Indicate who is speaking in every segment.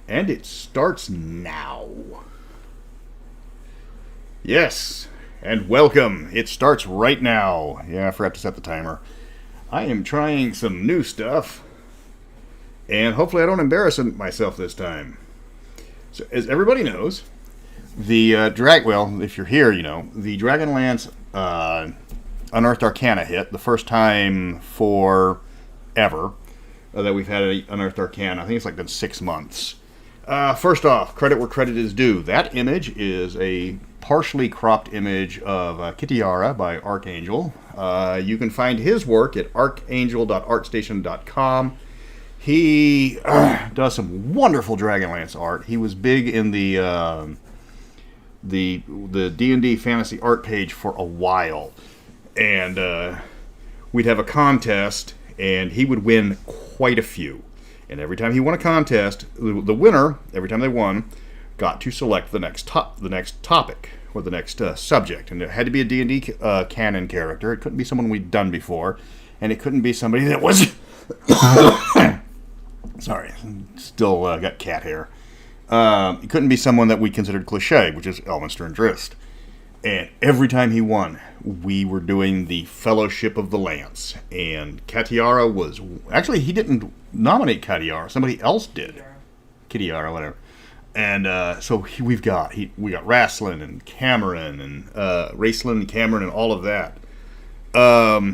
Speaker 1: And it starts now. Yes, and welcome. It starts right now. Yeah, I forgot to set the timer. I am trying some new stuff, and hopefully I don't embarrass myself this time. So, as everybody knows, the if you're here, you know, the Dragonlance Unearthed Arcana hit, the first time for ever that we've had an Unearthed Arcana. I think it's like been 6 months. First off, credit where credit is due. That image is a partially cropped image of Kitiara by Archangel. You can find his work at archangel.artstation.com. He does some wonderful Dragonlance art. He was big in the D&D fantasy art page for a while. And we'd have a contest, and he would win quite a few. And every time he won a contest, the winner, every time they won, got to select the next topic or the next subject. And it had to be a D&D canon character. It couldn't be someone we'd done before. And it couldn't be somebody that was... Sorry, still got cat hair. It couldn't be someone that we considered cliche, which is Elminster and Drist. And every time he won, we were doing the Fellowship of the Lance. And Katiara was... Actually, he didn't nominate Katiara. Somebody else did. Kitiara, whatever. And so we got Raslin and Cameron and Racelyn and Cameron and all of that.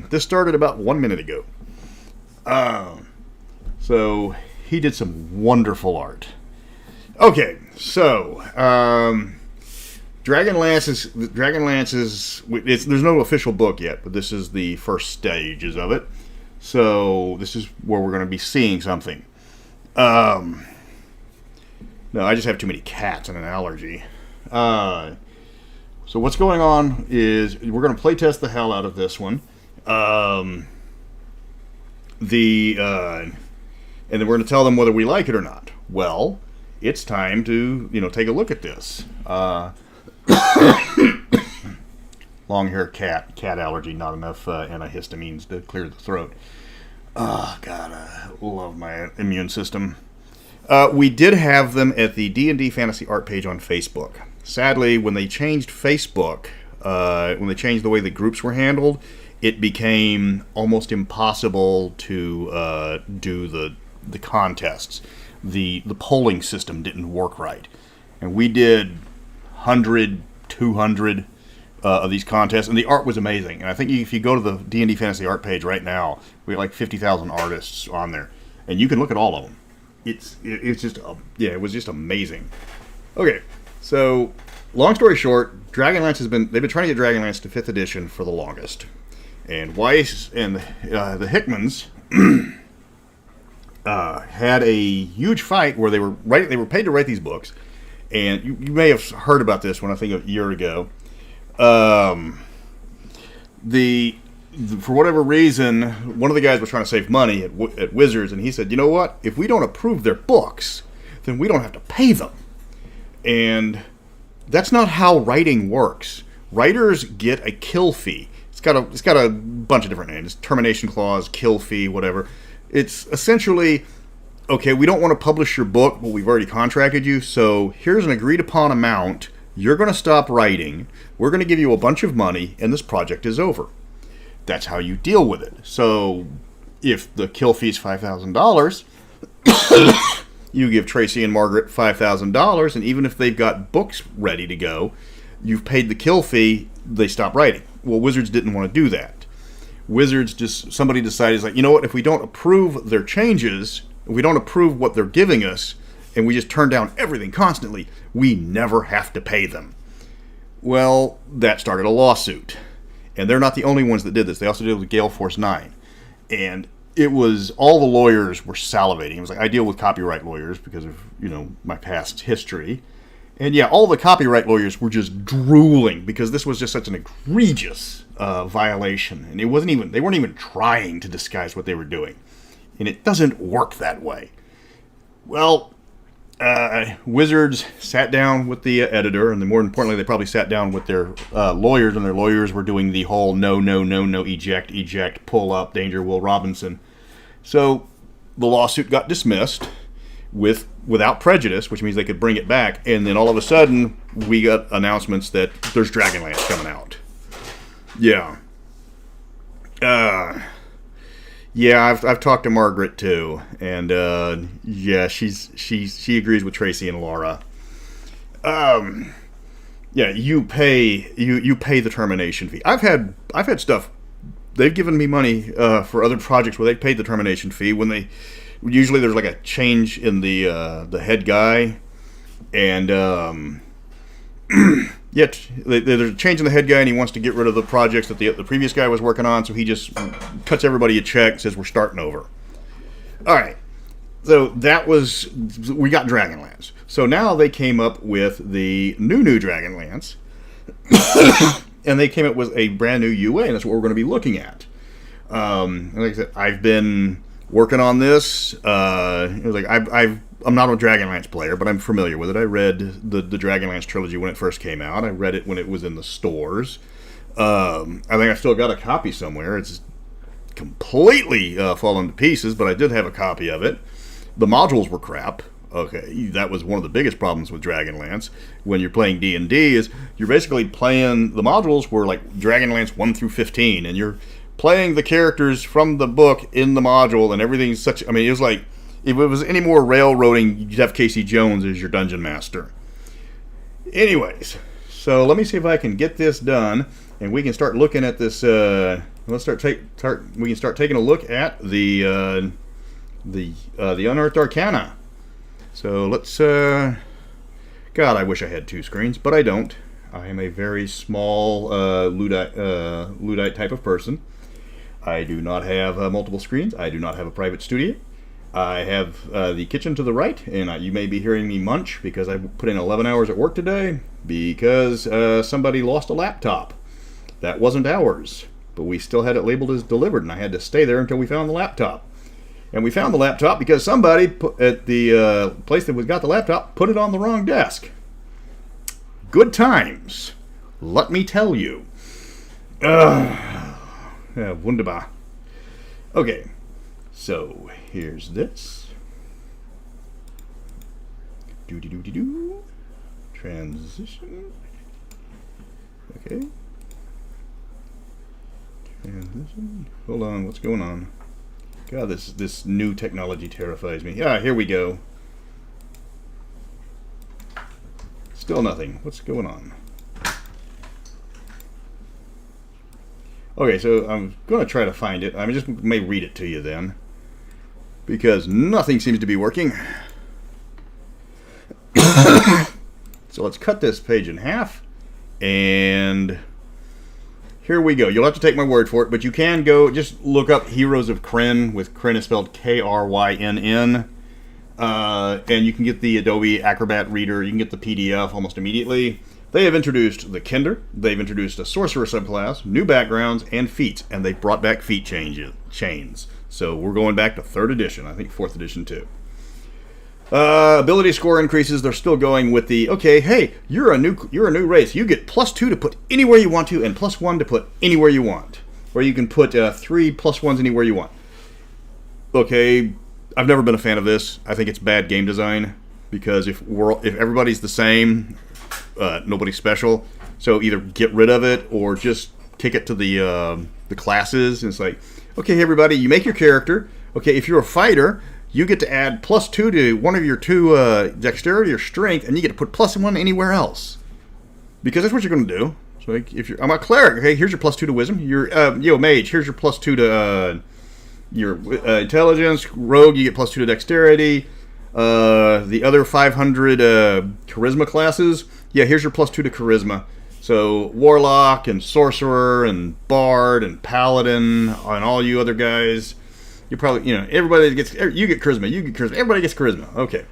Speaker 1: This started about 1 minute ago. So he did some wonderful art. Okay, so... Dragonlance is there's no official book yet, but this is the first stages of it. So this is where we're going to be seeing something. No, I just have too many cats and an allergy. So what's going on is we're going to play test the hell out of this one. And then we're going to tell them whether we like it or not. Well, it's time to take a look at this. Long hair cat allergy, not enough antihistamines to clear the throat. Oh God, I love my immune system. We did have them at the D&D Fantasy Art page on Facebook. Sadly, when they changed Facebook, when they changed the way the groups were handled, it became almost impossible to do the contests. The polling system didn't work right, and we did 100, 200 of these contests, and the art was amazing. And I think if you go to the D&D Fantasy Art page right now, we have like 50,000 artists on there, and you can look at all of them. It was just amazing. Okay, so long story short, they've been trying to get Dragonlance to 5th edition for the longest, and Weiss and the Hickmans had a huge fight where they were paid to write these books. And you may have heard about this one, I think, a year ago. For whatever reason, one of the guys was trying to save money at Wizards, and he said, you know what? If we don't approve their books, then we don't have to pay them. And that's not how writing works. Writers get a kill fee. It's got a bunch of different names. Termination clause, kill fee, whatever. It's essentially... okay, we don't want to publish your book, but we've already contracted you, so here's an agreed-upon amount. You're going to stop writing. We're going to give you a bunch of money, and this project is over. That's how you deal with it. So if the kill fee is $5,000, you give Tracy and Margaret $5,000, and even if they've got books ready to go, you've paid the kill fee, they stop writing. Well, Wizards didn't want to do that. Somebody decided, you know what, if we don't approve their changes... if we don't approve what they're giving us, and we just turn down everything constantly, we never have to pay them. Well, that started a lawsuit. And they're not the only ones that did this. They also did it with Gale Force 9. And it was, all the lawyers were salivating. It was like, I deal with copyright lawyers because of, my past history. And yeah, all the copyright lawyers were just drooling because this was just such an egregious violation. And they weren't even trying to disguise what they were doing. And it doesn't work that way. Well, Wizards sat down with the editor, and more importantly, they probably sat down with their lawyers, and their lawyers were doing the whole no, eject, pull up, danger, Will Robinson. So the lawsuit got dismissed with without prejudice, which means they could bring it back. And then all of a sudden, we got announcements that there's Dragonlance coming out. Yeah. Yeah, I've talked to Margaret too, and yeah, she agrees with Tracy and Laura. Yeah, you pay the termination fee. I've had stuff. They've given me money for other projects where they paid the termination fee when they usually there's like a change in the head guy, and yet there's a change in the head guy, and he wants to get rid of the projects that the previous guy was working on, so he just cuts everybody a check, says we're starting over. All right, so we got Dragonlance. So now they came up with the new Dragonlance, and they came up with a brand new UA, and that's what we're going to be looking at. Like I said, I've been working on this. It was like I'm not a Dragonlance player, but I'm familiar with it. I read the Dragonlance trilogy when it first came out. I read it when it was in the stores. I think I still got a copy somewhere. It's completely fallen to pieces, but I did have a copy of it. The modules were crap. Okay, that was one of the biggest problems with Dragonlance. When you're playing D&D, is you're basically playing, the modules were like Dragonlance 1 through 15, and you're playing the characters from the book in the module, and everything's such, I mean, it was like, if it was any more railroading, you'd have Casey Jones as your dungeon master. Anyways, so let me see if I can get this done, and we can start looking at this, we can start taking a look at the Unearthed Arcana. So let's, God, I wish I had two screens, but I don't. I am a very small Luddite type of person. I do not have multiple screens. I do not have a private studio. I have the kitchen to the right, and you may be hearing me munch because I put in 11 hours at work today because somebody lost a laptop. That wasn't ours, but we still had it labeled as delivered, and I had to stay there until we found the laptop. And we found the laptop because somebody at the place that got the laptop put it on the wrong desk. Good times, let me tell you. Yeah, wunderbar. Okay, so here's this. Doo-dee-doo-dee-doo. Transition. Okay. Transition. Hold on, what's going on? God, this new technology terrifies me. Ah, here we go. Still nothing. What's going on? Okay, so I'm going to try to find it. I just may read it to you then, because nothing seems to be working. So let's cut this page in half, and here we go. You'll have to take my word for it, but you can go, just look up Heroes of Krynn, with Krynn is spelled Krynn, and you can get the Adobe Acrobat Reader, you can get the PDF almost immediately. They have introduced the Kinder, they've introduced a Sorcerer subclass, new backgrounds, and feats, and they've brought back feat chains. So we're going back to 3rd edition, I think 4th edition too. Ability score increases. They're still going with the, okay, hey, you're a new race. You get +2 to put anywhere you want to, and +1 to put anywhere you want. Or you can put 3 +1s anywhere you want. Okay, I've never been a fan of this. I think it's bad game design, because if everybody's the same, nobody's special. So either get rid of it or just kick it to the classes. And it's like, okay, everybody, you make your character. Okay, if you're a fighter, you get to add +2 to one of your 2 dexterity or strength, and you get to put +1 anywhere else, because that's what you're going to do. So like, if I'm a cleric, okay, here's your +2 to wisdom. You're mage, here's your +2 to your intelligence. Rogue, you get +2 to dexterity. The other 500 charisma classes, yeah, here's your +2 to charisma. So warlock and sorcerer and bard and paladin and all you other guys. You probably, everybody gets, you get charisma, everybody gets charisma. Okay.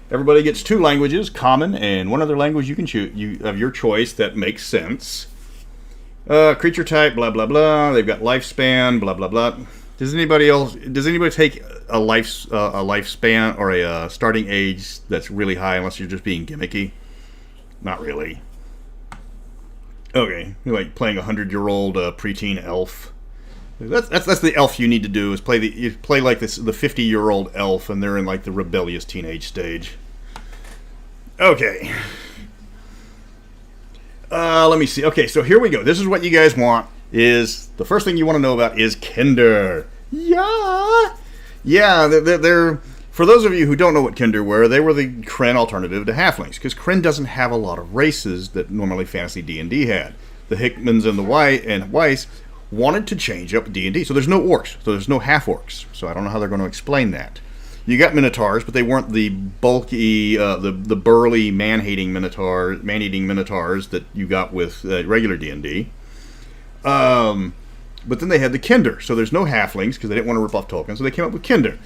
Speaker 1: Everybody gets 2 languages, common, and 1 other language you can choose, of your choice that makes sense. Creature type, blah, blah, blah. They've got lifespan, blah, blah, blah. Does anybody take a lifespan or a starting age that's really high, unless you're just being gimmicky? Not really. Okay. You're like playing a 100-year-old preteen elf. That's the elf you need to do, is play like this, the 50-year-old elf, and they're in like the rebellious teenage stage. Okay. Let me see. Okay, so here we go. This is what you guys want. Is the first thing you want to know about is Kinder. Yeah. Yeah, they're for those of you who don't know what Kinder were, they were the Kryn alternative to Halflings, because Kryn doesn't have a lot of races that normally Fantasy D&D had. The Hickmans and the Weiss wanted to change up D&D, so there's no orcs, so there's no half-orcs, so I don't know how they're going to explain that. You got Minotaurs, but they weren't the bulky, the burly, man-eating Minotaurs that you got with regular D&D. But then they had the Kinder, so there's no halflings, because they didn't want to rip off Tolkien, so they came up with Kinder.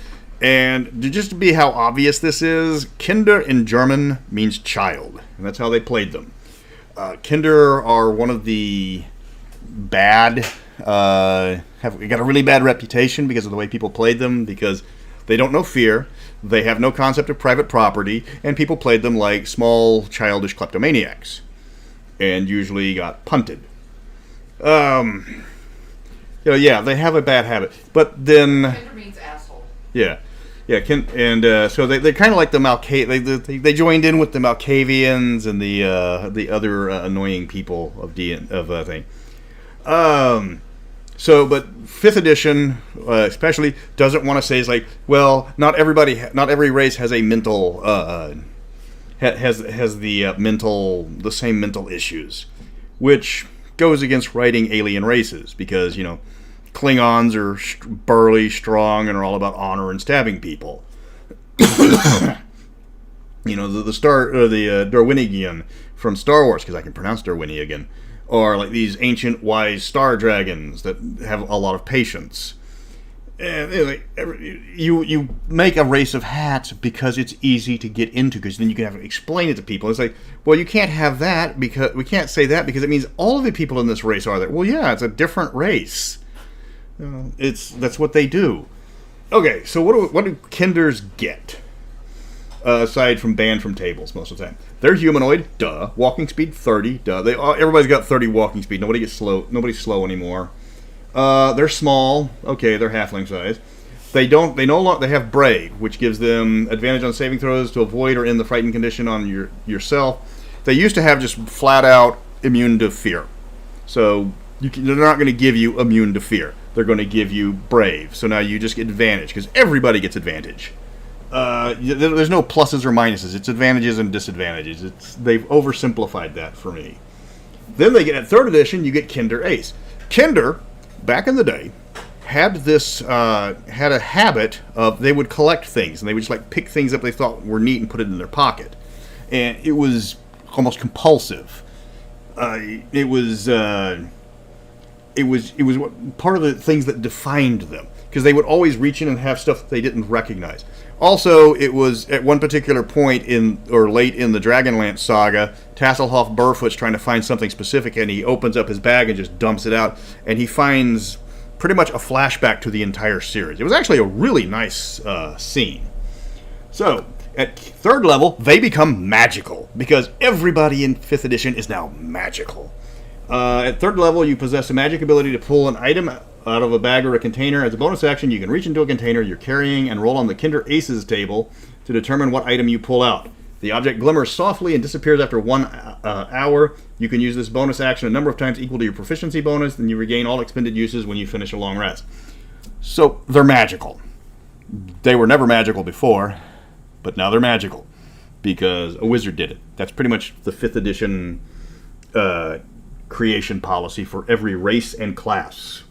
Speaker 1: And just to be how obvious this is, Kinder in German means child, and that's how they played them. Kinder are one of the bad, have got a really bad reputation because of the way people played them, because they don't know fear, they have no concept of private property, and people played them like small, childish kleptomaniacs, and usually got punted. Yeah, they have a bad habit, but then...
Speaker 2: Kinder means asshole.
Speaker 1: Yeah. So they're kind of like the they joined in with the Malkavians and the other annoying people of thing. But 5th edition especially doesn't want to say, it's like, well, not every race has a mental has the same mental issues, which goes against writing alien races, because Klingons are burly, strong, and are all about honor and stabbing people. The Darwinian from Star Wars, because I can pronounce Darwinian, are like these ancient, wise star dragons that have a lot of patience. And you make a race of hats because it's easy to get into, because then you can explain it to people. It's like, well, you can't have that, because we can't say that because it means all of the people in this race are that. Well, yeah, it's a different race. That's what they do. Okay, so what do Kinders get? Aside from banned from tables most of the time, they're humanoid. Duh. Walking speed 30. Duh. Everybody's got 30 walking speed. Nobody gets slow. Nobody's slow anymore. They're small. Okay, they're halfling size. They have brave, which gives them advantage on saving throws to avoid or end the frightened condition on yourself. They used to have just flat out immune to fear. So they're not going to give you immune to fear. They're going to give you brave. So now you just get advantage, because everybody gets advantage. There's no pluses or minuses. It's advantages and disadvantages. They've oversimplified that for me. Then they get, at 3rd edition, you get Kinder Ace. Kinder, back in the day, had a habit of, they would collect things, and they would just pick things up they thought were neat and put it in their pocket. And it was almost compulsive. It was part of the things that defined them, because they would always reach in and have stuff that they didn't recognize. Also, it was at one particular point late in the Dragonlance saga, Tasselhoff Burfoot's trying to find something specific, and he opens up his bag and just dumps it out, and he finds pretty much a flashback to the entire series. It was actually a really nice scene. So, at 3rd level, they become magical, because everybody in 5th edition is now magical. At 3rd level, you possess a magic ability to pull an item out of a bag or a container. As a bonus action, you can reach into a container you're carrying and roll on the Kinder Aces table to determine what item you pull out. The object glimmers softly and disappears after 1 hour. You can use this bonus action a number of times equal to your proficiency bonus, and you regain all expended uses when you finish a long rest. So, they're magical. They were never magical before, but now they're magical, because a wizard did it. That's pretty much the 5th edition creation policy for every race and class.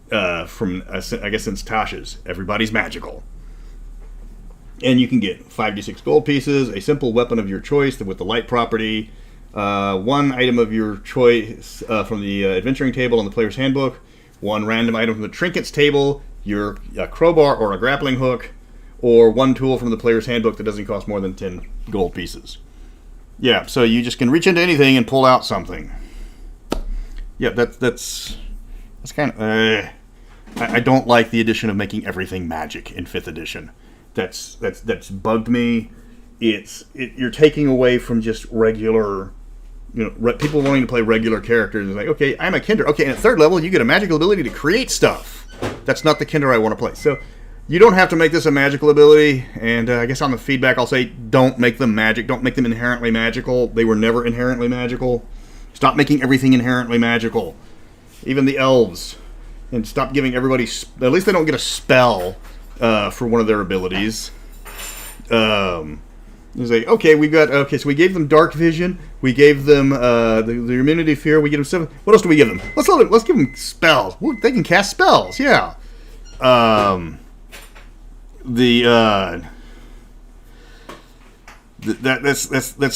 Speaker 1: From, I guess, since Tasha's. Everybody's magical. And you can get 5d6 gold pieces, a simple weapon of your choice with the light property, 1 item of your choice from the adventuring table in the player's handbook, 1 random item from the trinkets table, your crowbar or a grappling hook, or 1 tool from the player's handbook that doesn't cost more than 10 gold pieces. Yeah, so you just can reach into anything and pull out something. Yeah, that's kind of... I don't like the addition of making everything magic in 5th edition. That's bugged me. You're taking away from just regular, people wanting to play regular characters. It's like, okay, I'm a Kinder. Okay, and at 3rd level, you get a magical ability to create stuff. That's not the Kinder I want to play. So, You don't have to make this a magical ability, and I guess on the feedback I'll say don't make them magic. Don't make them inherently magical. They were never inherently magical. Stop making everything inherently magical. Even the elves. And stop giving everybody... At least they don't get a spell for one of their abilities. It's like, okay, so we gave them dark vision. We gave them the immunity fear. We give them 7... What else do we give them? Let's give them spells. Ooh, they can cast spells, yeah. That's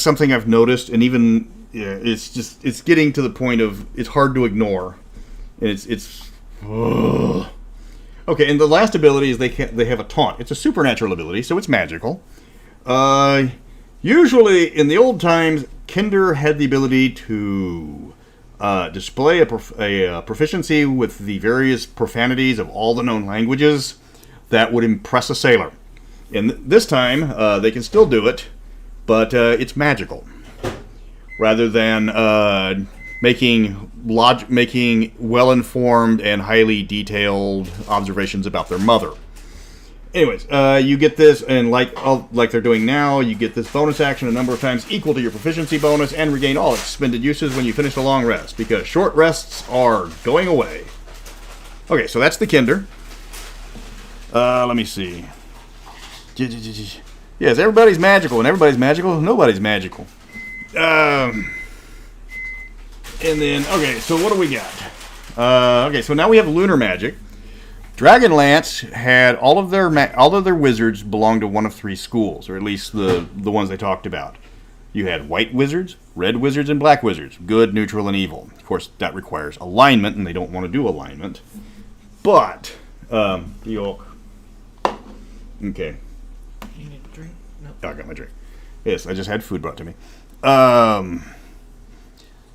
Speaker 1: something I've noticed, and even it's getting to the point of it's hard to ignore, and it's okay. And the last ability is they have a taunt. It's a supernatural ability, so it's magical. Usually in the old times, Kinder had the ability to display a proficiency with the various profanities of all the known languages that would impress a sailor. And this time, they can still do it, but it's magical. Rather than making well-informed and highly detailed observations about their mother. Anyways, you get this, and like they're doing now, you get this bonus action a number of times equal to your proficiency bonus, and regain all expended uses when you finish a long rest, because short rests are going away. Okay, so that's the Kinder. Let me see. Yes, everybody's magical, and everybody's magical, nobody's magical. And then, okay, so what do we got? Okay, so now we have Lunar Magic. Dragonlance had all of their wizards belong to one of three schools, or at least the ones they talked about. You had white wizards, red wizards, and black wizards. Good, neutral, and evil. Of course, that requires alignment, and they don't want to do alignment. But, York. Okay.
Speaker 2: You need a drink? No.
Speaker 1: Oh, I got my drink. Yes, I just had food brought to me.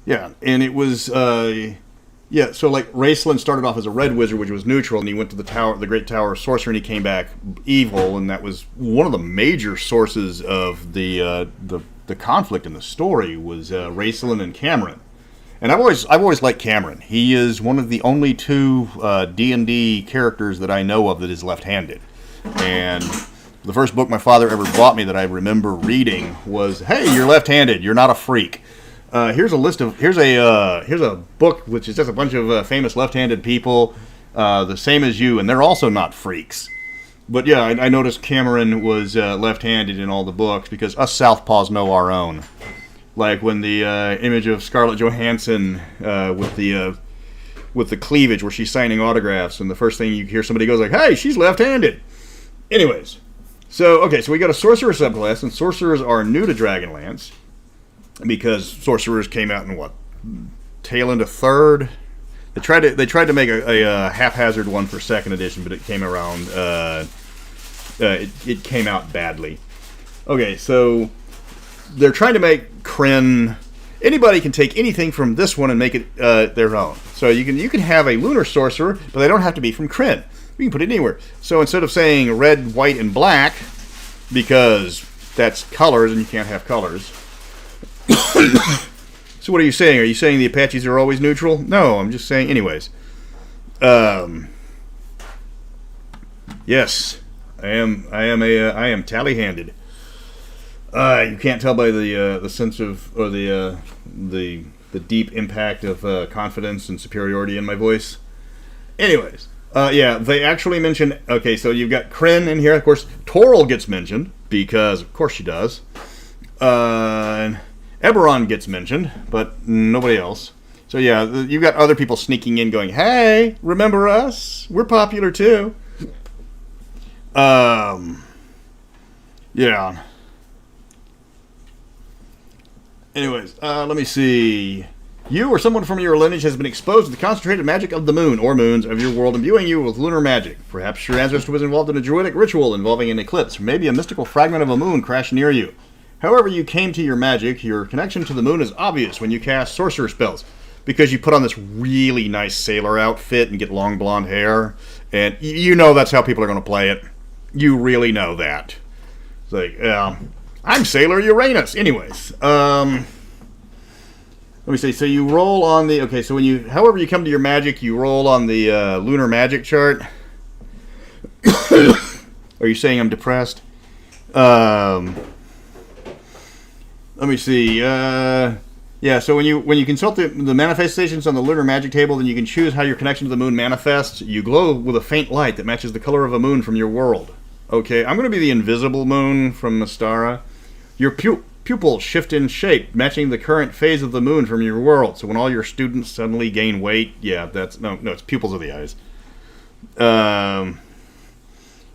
Speaker 1: Yeah, and it was, so like Raceland started off as a red wizard, which was neutral, and he went to the Great Tower of Sorcery, and he came back evil, and that was one of the major sources of the conflict in the story was Raceland and Cameron. And I've always liked Cameron. He is one of the only two D&D characters that I know of that is left-handed. And the first book my father ever bought me that I remember reading was, "Hey, you're left-handed. You're not a freak." Here's a book which is just a bunch of famous left-handed people, the same as you, and they're also not freaks. But yeah, I noticed Cameron was left-handed in all the books because us Southpaws know our own. Like when the image of Scarlett Johansson with the cleavage where she's signing autographs, and the first thing you hear somebody goes like, "Hey, she's left-handed." Anyways, so we got a Sorcerer subclass, and Sorcerers are new to Dragonlance because Sorcerers came out in tail end of third. They tried to make a haphazard one for second edition, but it came around. It came out badly. Okay, so they're trying to make Kryn. Anybody can take anything from this one and make it their own. So you can have a Lunar Sorcerer, but they don't have to be from Kryn. You can put it anywhere. So instead of saying red, white, and black, because that's colors and you can't have colors. So what are you saying? Are you saying the Apaches are always neutral? No, I'm just saying anyways. Yes, I am tally-handed. You can't tell by the sense of, or the deep impact of confidence and superiority in my voice. Anyways, yeah, they actually mention. Okay, so you've got Kryn in here. Of course, Toril gets mentioned because, of course, she does. Eberron gets mentioned, but nobody else. So yeah, you've got other people sneaking in, going, "Hey, remember us? We're popular too." Yeah. Anyways, let me see. You or someone from your lineage has been exposed to the concentrated magic of the moon or moons of your world, imbuing you with lunar magic. Perhaps your ancestor was involved in a druidic ritual involving an eclipse, or maybe a mystical fragment of a moon crashed near you. However you came to your magic, your connection to the moon is obvious when you cast sorcerer spells, because you put on this really nice sailor outfit and get long blonde hair, and you know that's how people are going to play it. You really know that. It's like, I'm Sailor Uranus. Anyways, let me see. So you roll on the... Okay, so however you come to your magic, you roll on the Lunar Magic chart. Are you saying I'm depressed? Let me see. Yeah, so when you consult the manifestations on the Lunar Magic table, then you can choose how your connection to the moon manifests. You glow with a faint light that matches the color of a moon from your world. Okay, I'm going to be the invisible moon from Mystara. Your pupils shift in shape, matching the current phase of the moon from your world. So when all your students suddenly gain weight, yeah, that's no, it's pupils of the eyes.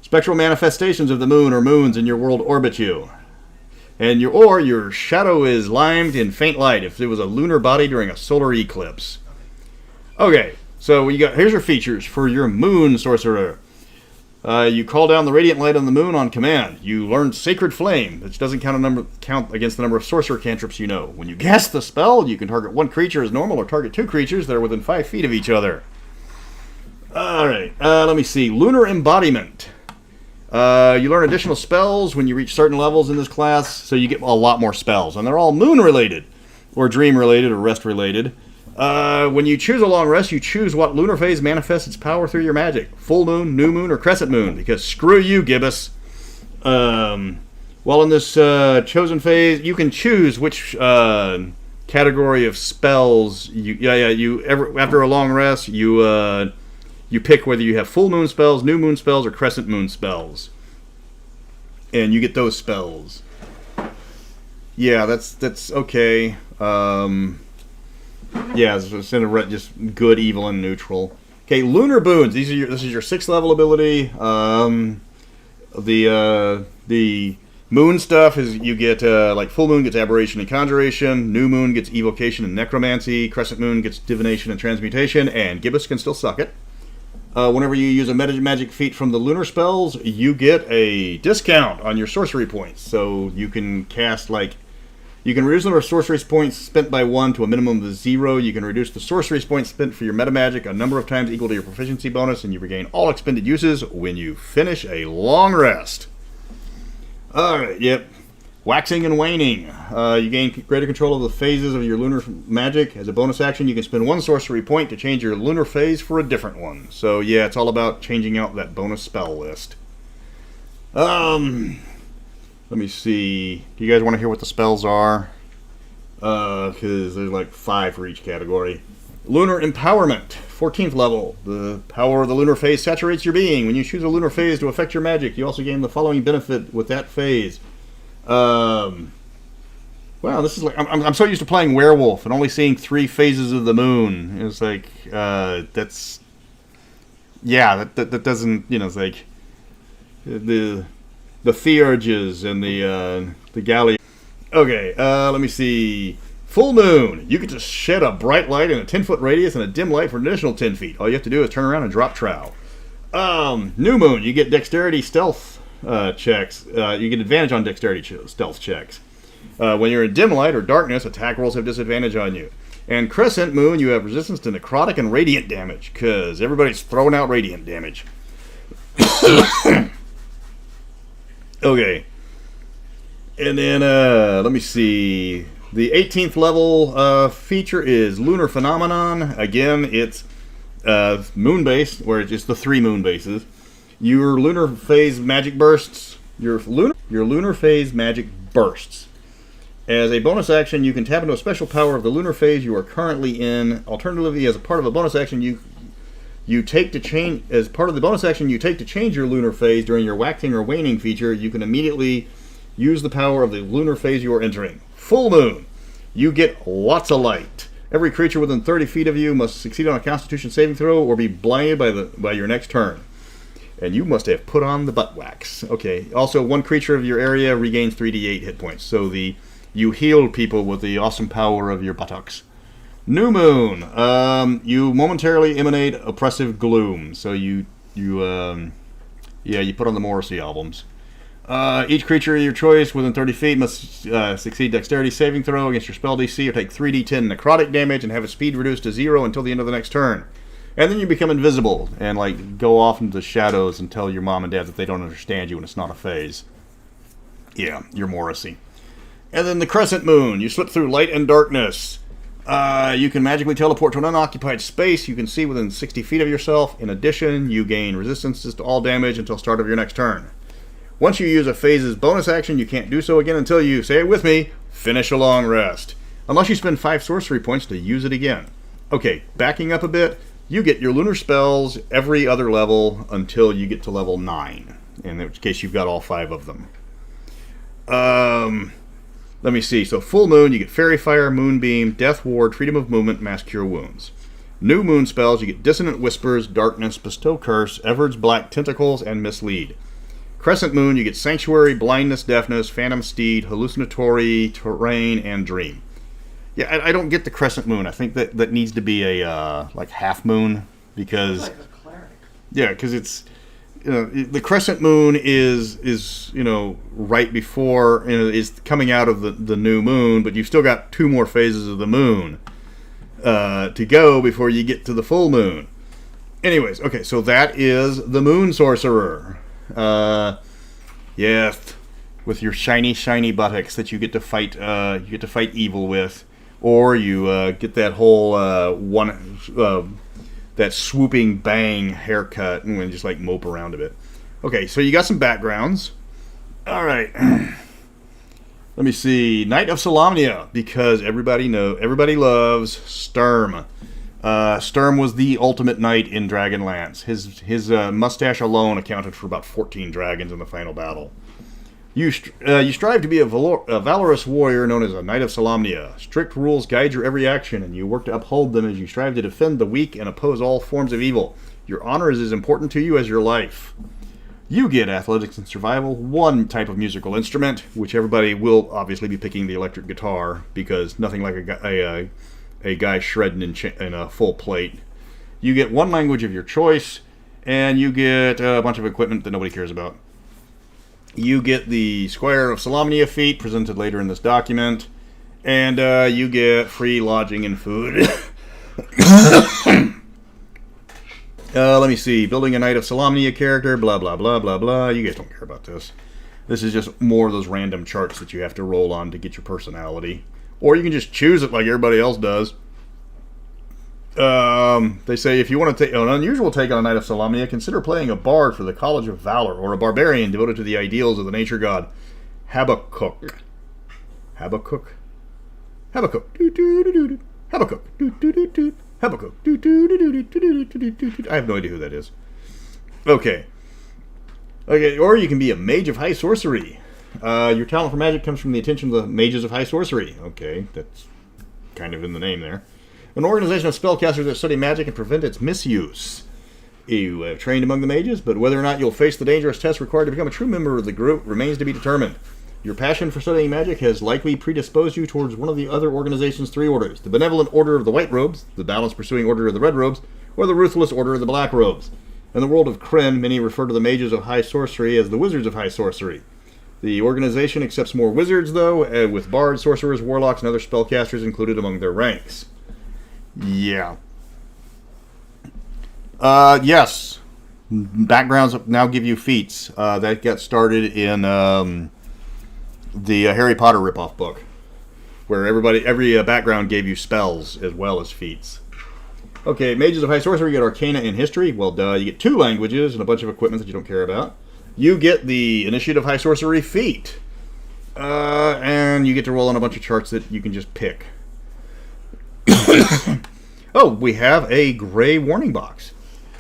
Speaker 1: Spectral manifestations of the moon or moons in your world orbit you. And your shadow is limed in faint light if it was a lunar body during a solar eclipse. Okay, so here's your features for your moon sorcerer. You call down the radiant light on the moon on command. You learn Sacred Flame, which doesn't count against the number of sorcerer cantrips you know. When you cast the spell, you can target one creature as normal or target two creatures that are within 5 feet of each other. Alright, let me see. Lunar Embodiment. You learn additional spells when you reach certain levels in this class, so you get a lot more spells. And they're all moon-related, or dream-related, or rest-related. When you choose a long rest, you choose what lunar phase manifests its power through your magic. Full moon, new moon, or crescent moon, because screw you, Gibbous. While in this chosen phase, you can choose which category of spells. After a long rest, you pick whether you have full moon spells, new moon spells, or crescent moon spells. And you get those spells. Yeah, that's okay. Yeah, it's just good, evil, and neutral. Okay, Lunar Boons. This is your 6th level ability. The moon stuff is you get like full moon gets aberration and conjuration, new moon gets evocation and necromancy, crescent moon gets divination and transmutation, and Gibbous can still suck it. Whenever you use a magic feat from the Lunar Spells, you get a discount on your sorcery points. So you can cast you can reduce the number of sorcery points spent by 1 to a minimum of 0. You can reduce the sorcery points spent for your meta magic a number of times equal to your proficiency bonus, and you regain all expended uses when you finish a long rest. Alright, yep. Waxing and waning. You gain greater control of the phases of your lunar magic. As a bonus action, you can spend 1 sorcery point to change your lunar phase for a different one. So yeah, it's all about changing out that bonus spell list. Let me see. Do you guys want to hear what the spells are? Because there's like 5 for each category. Lunar Empowerment, 14th level. The power of the lunar phase saturates your being. When you choose a lunar phase to affect your magic, you also gain the following benefit with that phase. Wow, this is like I'm so used to playing werewolf and only seeing 3 phases of the moon. It's like that doesn't, it's like the theurges and the galley. Okay, let me see. Full moon. You get to shed a bright light in a 10-foot radius and a dim light for an additional 10 feet. All you have to do is turn around and drop trowel. New moon. You get dexterity stealth checks. You get advantage on dexterity stealth checks. When you're in dim light or darkness, attack rolls have disadvantage on you. And crescent moon, you have resistance to necrotic and radiant damage, because everybody's throwing out radiant damage. Okay. And then, let me see. The 18th level feature is Lunar Phenomenon. Again, it's moon-based, where it's just the 3 moon bases. Your lunar phase magic bursts. Your lunar phase magic bursts. As a bonus action, you can tap into a special power of the lunar phase you are currently in. Alternatively, as a part of a bonus action, you take to change your lunar phase during your waxing or waning feature. You can immediately use the power of the lunar phase you are entering. Full moon. You get lots of light. Every creature within 30 feet of you must succeed on a Constitution saving throw or be blinded by your next turn. And you must have put on the butt wax. Okay. Also, 1 creature of your area regains 3d8 hit points. So you heal people with the awesome power of your buttocks. New moon. You momentarily emanate oppressive gloom. So you put on the Morrissey albums. Each creature of your choice within 30 feet must succeed dexterity saving throw against your spell DC or take 3d10 necrotic damage and have its speed reduced to 0 until the end of the next turn. And then you become invisible and go off into the shadows and tell your mom and dad that they don't understand you and it's not a phase. Yeah, you're Morrissey. And then the crescent moon. You slip through light and darkness. You can magically teleport to an unoccupied space you can see within 60 feet of yourself. In addition, you gain resistances to all damage until start of your next turn. Once you use a phase's bonus action, you can't do so again until you, say it with me, finish a long rest. Unless you spend 5 sorcery points to use it again. Okay, backing up a bit, you get your Lunar Spells every other level until you get to level 9. In which case you've got all 5 of them. Let me see. So Full Moon, you get Fairy Fire, Moonbeam, Death Ward, Freedom of Movement, Mass Cure Wounds. New Moon Spells, you get Dissonant Whispers, Darkness, Bestow Curse, Everard's Black Tentacles, and Mislead. Crescent Moon, you get Sanctuary, Blindness, Deafness, Phantom Steed, Hallucinatory Terrain, and Dream. Yeah, I don't get the Crescent Moon. I think that needs to be a like half moon because
Speaker 2: Like a cleric.
Speaker 1: yeah, because it's the Crescent Moon is right before is coming out of the new moon, but you've still got 2 more phases of the moon to go before you get to the full moon. Anyways, okay, so that is the Moon Sorcerer. Yes, with your shiny buttocks that you get to fight. You get to fight evil with, or you get that whole that swooping bang haircut and just like mope around a bit. Okay, so you got some backgrounds. All right. Let me see. Knight of Solamnia, because everybody loves Sturm. Sturm was the ultimate knight in Dragonlance. His mustache alone accounted for about 14 dragons in the final battle. You strive to be a valorous warrior known as a Knight of Solamnia. Strict rules guide your every action, and you work to uphold them as you strive to defend the weak and oppose all forms of evil. Your honor is as important to you as your life. You get Athletics and Survival, 1 type of musical instrument, which everybody will obviously be picking the electric guitar, because nothing like a guy shredding in a full plate. You get 1 language of your choice, and you get a bunch of equipment that nobody cares about. You get the Squire of Solamnia feat, presented later in this document, and you get free lodging and food. Let me see. Building a Knight of Solamnia character, blah, blah, blah, blah, blah. You guys don't care about this. This is just more of those random charts that you have to roll on to get your personality. Or you can just choose it like everybody else does. They say if you want to take an unusual take on a Knight of Solamnia, consider playing a bard for the College of Valor, or a barbarian devoted to the ideals of the nature god Habakkuk. Habakkuk. Habakkuk. Habakkuk. Habakkuk. I have no idea who that is. Okay. Or you can be a mage of high sorcery. Your talent for magic comes from the attention of the mages of high sorcery. Okay, that's kind of in the name there. An organization of spellcasters that study magic and prevent its misuse. You have trained among the mages, but whether or not you'll face the dangerous test required to become a true member of the group remains to be determined. Your passion for studying magic has likely predisposed you towards one of the other organization's 3 orders: the Benevolent Order of the White Robes, the Balanced Pursuing Order of the Red Robes, or the Ruthless Order of the Black Robes. In the world of Kryn, many refer to the mages of high sorcery as the Wizards of high sorcery. The organization accepts more wizards, though, with bards, sorcerers, warlocks, and other spellcasters included among their ranks. Yeah. Yes. Backgrounds now give you feats. That got started in the Harry Potter ripoff book, where every background gave you spells as well as feats. Okay, Mages of High Sorcery, you get Arcana and History. Well, duh. You get 2 languages and a bunch of equipment that you don't care about. You get the Initiative High Sorcery feat. And you get to roll on a bunch of charts that you can just pick. Oh, we have a gray warning box.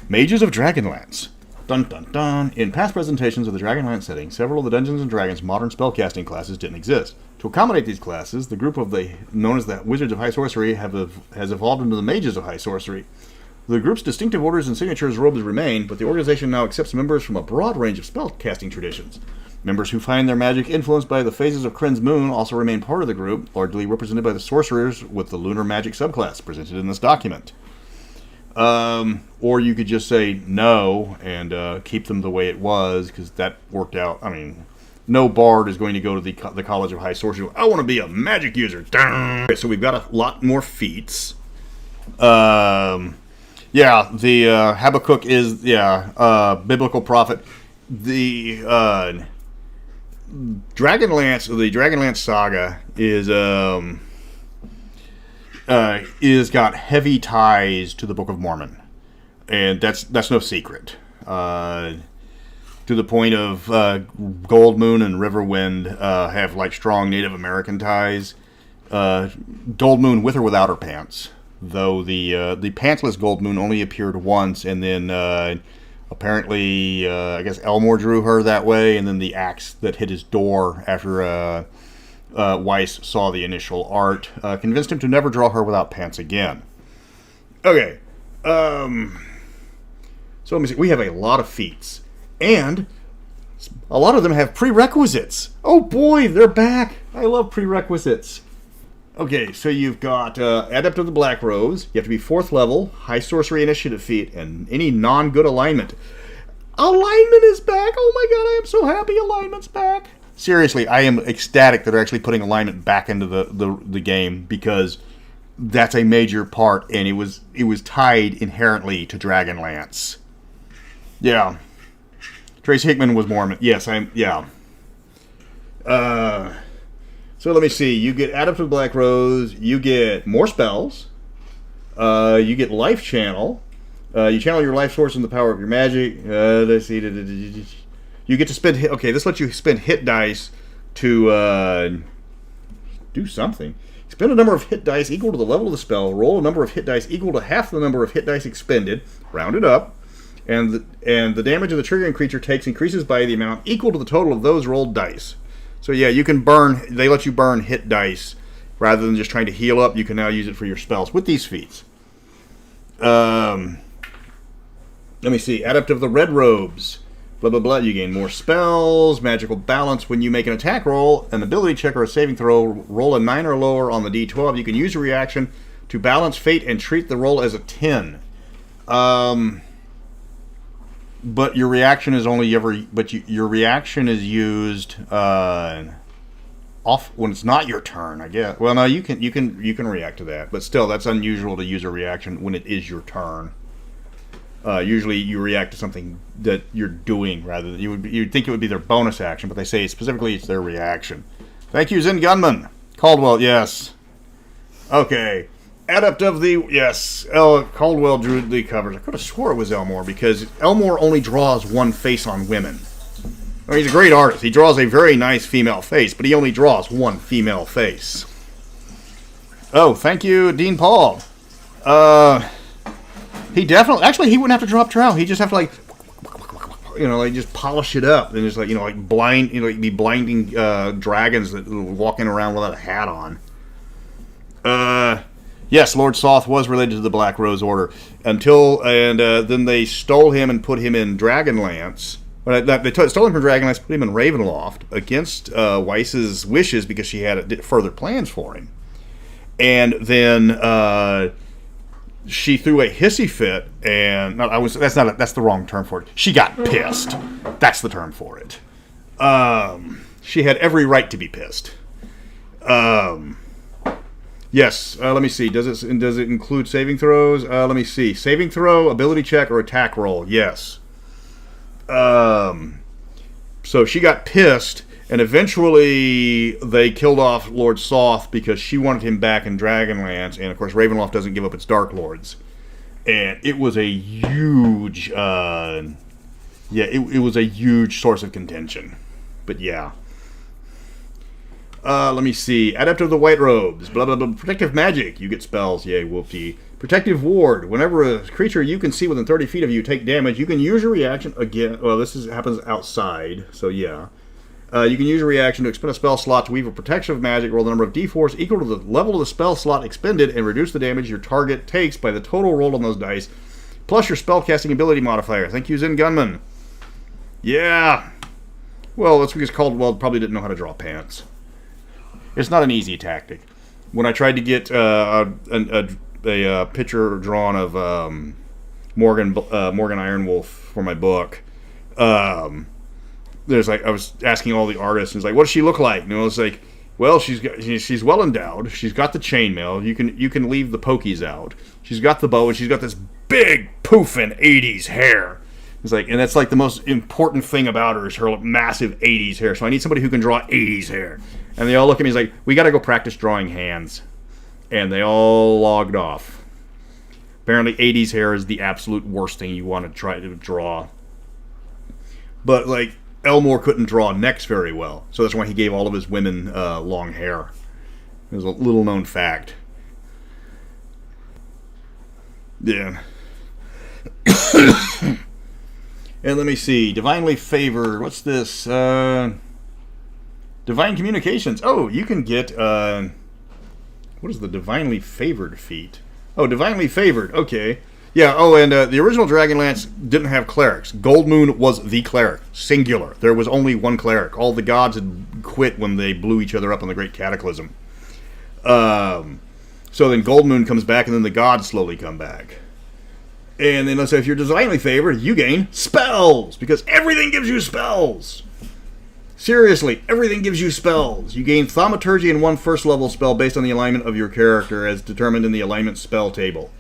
Speaker 1: Mages of Dragonlance. Dun dun dun. In past presentations of the Dragonlance setting, several of the Dungeons & Dragons modern spellcasting classes didn't exist. To accommodate these classes, the group known as the Wizards of High Sorcery has evolved into the Mages of High Sorcery. The group's distinctive orders and signatures robes remain, but the organization now accepts members from a broad range of spellcasting traditions. Members who find their magic influenced by the phases of Kryn's moon also remain part of the group, largely represented by the Sorcerers with the Lunar Magic subclass presented in this document. Or you could just say no and keep them the way it was, because that worked out. I mean, no bard is going to go to the College of High Sorcery. I want to be a magic user. Okay, so we've got a lot more feats. Yeah, the Habakkuk is biblical prophet. The Dragonlance saga is got heavy ties to the Book of Mormon, and that's no secret. to the point of Gold Moon and Riverwind have like strong Native American ties. Gold Moon with or without her pants, though the pantsless Gold Moon only appeared once, and then apparently I guess Elmore drew her that way, and then the axe that hit his door after Weiss saw the initial art convinced him to never draw her without pants again. Okay, so let me see. We have a lot of feats. And a lot of them have prerequisites. Oh boy, they're back. I love prerequisites. Okay, so you've got Adept of the Black Rose. You have to be 4th level, high sorcery initiative feat, and any non-good alignment. Alignment is back. Oh my god, I am so happy alignment's back. Seriously, I am ecstatic that they're actually putting alignment back into the game, because that's a major part, and it was tied inherently to Dragonlance. Yeah. Trace Hickman was Mormon. Yes, yeah. So let me see. You get Adept of the Black Rose. You get more spells. You get Life Channel. You channel your life source in the power of your magic. Let's see. You get to spend hit. Okay, this lets you spend hit dice to do something. Spend a number of hit dice equal to the level of the spell. Roll a number of hit dice equal to half the number of hit dice expended. Round it up. And the damage of the triggering creature takes increases by the amount equal to the total of those rolled dice. So yeah, you can burn. They let you burn hit dice rather than just trying to heal up. You can now use it for your spells with these feats. Let me see. Adept of the Red Robes. Blah blah blah. You gain more spells, magical balance when you make an attack roll, an ability check, or a saving throw. Roll a 9 or lower on the D12. You can use a reaction to balance fate and treat the roll as a 10. But your reaction is only your reaction is used off when it's not your turn, I guess. Well, no, you can react to that, but still, that's unusual to use a reaction when it is your turn. Usually, you react to something that you're doing rather than you'd think it would be their bonus action, but they say specifically it's their reaction. Thank you, Zen Gunman. Caldwell, yes. Okay. Adept of the... Yes. Caldwell drew the covers. I could have swore it was Elmore, because Elmore only draws one face on women. I mean, he's a great artist. He draws a very nice female face, but he only draws one female face. Oh, thank you, Dean Paul. He definitely... Actually, he wouldn't have to drop trow. He'd just have to, like... just polish it up. And just, blind... be blinding dragons that were walking around without a hat on. Yes, Lord Soth was related to the Black Rose Order then they stole him and put him in Dragonlance. They stole him from Dragonlance, put him in Ravenloft against Weiss's wishes because she had further plans for him. And then she threw a hissy fit, and that's the wrong term for it. She got pissed. That's the term for it. She had every right to be pissed. Yes, let me see. Does it include saving throws? Let me see. Saving throw, ability check, or attack roll. Yes. So she got pissed, and eventually they killed off Lord Soth because she wanted him back in Dragonlance, and of course Ravenloft doesn't give up its Dark Lords. And it was a huge, it was a huge source of contention. But yeah. Let me see. Adept of the White Robes. Blah, blah, blah. Protective Magic. You get spells. Yay, whoopty. Protective Ward. Whenever a creature you can see within 30 feet of you take damage, you can use your reaction again. Well, happens outside, so yeah. You can use a reaction to expend a spell slot to weave a protection of magic. Roll the number of d4s equal to the level of the spell slot expended and reduce the damage your target takes by the total roll on those dice, plus your spellcasting ability modifier. Thank you, Zen Gunman. Yeah. Well, that's because Caldwell probably didn't know how to draw pants. It's not an easy tactic. When I tried to get a picture drawn of Morgan Ironwolf for my book, I was asking all the artists, and it's like, what does she look like? And it was like, well, she's well endowed. She's got the chainmail. You can leave the pokies out. She's got the bow, and she's got this big poofing 80s hair. It's like, and that's like the most important thing about her is her massive 80s hair. So I need somebody who can draw 80s hair. And they all look at me and like, we got to go practice drawing hands. And they all logged off. Apparently 80s hair is the absolute worst thing you want to try to draw. But, like, Elmore couldn't draw necks very well, so that's why he gave all of his women long hair. It was a little-known fact. Yeah. And let me see. Divinely Favored. What's this? Divine Communications. Oh, you can get... what is the Divinely Favored feat? Oh, Divinely Favored. Okay. Yeah, oh, and the original Dragonlance didn't have clerics. Gold Moon was the cleric. Singular. There was only one cleric. All the gods had quit when they blew each other up in the Great Cataclysm. So then Gold Moon comes back, and then the gods slowly come back. And then, let's say, if you're Divinely Favored, you gain spells, because everything gives you spells. Seriously, everything gives you spells. You gain Thaumaturgy and one first-level spell based on the alignment of your character, as determined in the alignment spell table.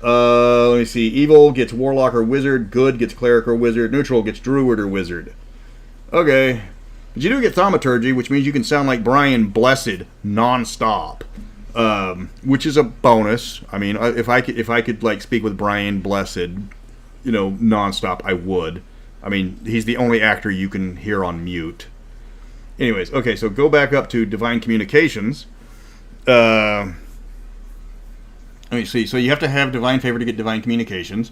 Speaker 1: Let me see. Evil gets Warlock or Wizard. Good gets Cleric or Wizard. Neutral gets Druid or Wizard. Okay. But you do get Thaumaturgy, which means you can sound like Brian Blessed non-stop. Which is a bonus. I mean, if I could like speak with Brian Blessed, non-stop, I would. I mean, he's the only actor you can hear on mute. Anyways, okay, so go back up to Divine Communications. Let me see. So you have to have Divine Favor to get Divine Communications.